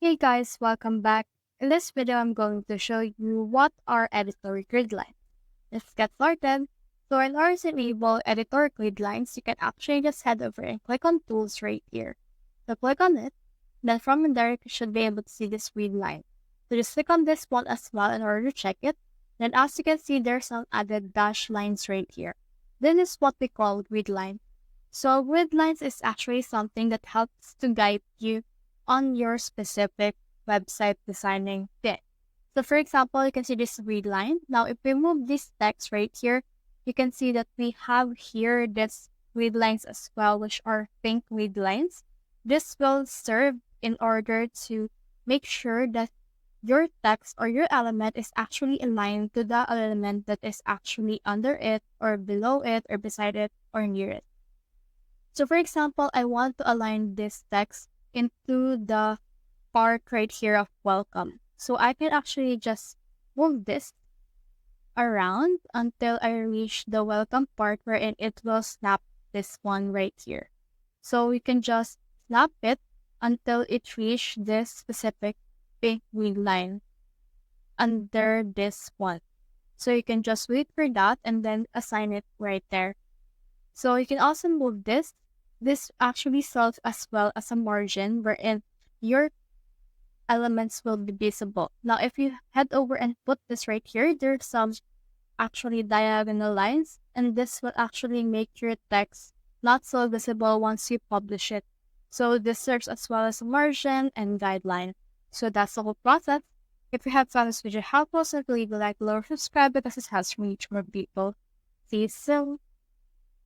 Hey guys, welcome back. In this video, I'm going to show you what are editor grid lines. Let's get started. So in order to enable editor grid lines, you can actually just head over and click on tools right here. So click on it. Then from there, you should be able to see this grid line. So just click on this one as well in order to check it. Then as you can see, there's some added dash lines right here. This is what we call grid line. So grid lines is actually something that helps to guide you on your specific website designing thing. So for example, you can see this grid line. Now, if we move this text right here, you can see that we have here this grid lines as well, which are pink grid lines. This will serve in order to make sure that your text or your element is actually aligned to the element that is actually under it or below it or beside it or near it. So for example, I want to align this text into the part right here of welcome. So I can actually just move this around until I reach the welcome part wherein it will snap this one right here. So we can just snap it until it reach this specific pink green line under this one. So you can just wait for that and then assign it right there. So you can also move this. This actually serves as well as a margin wherein your elements will be visible. Now, if you head over and put this right here, there's some actually diagonal lines, and this will actually make your text not so visible once you publish it. So this serves as well as a margin and guideline. So that's the whole process. If you have found this video helpful, so leave a like, below, or subscribe because it helps reach more people. See you soon.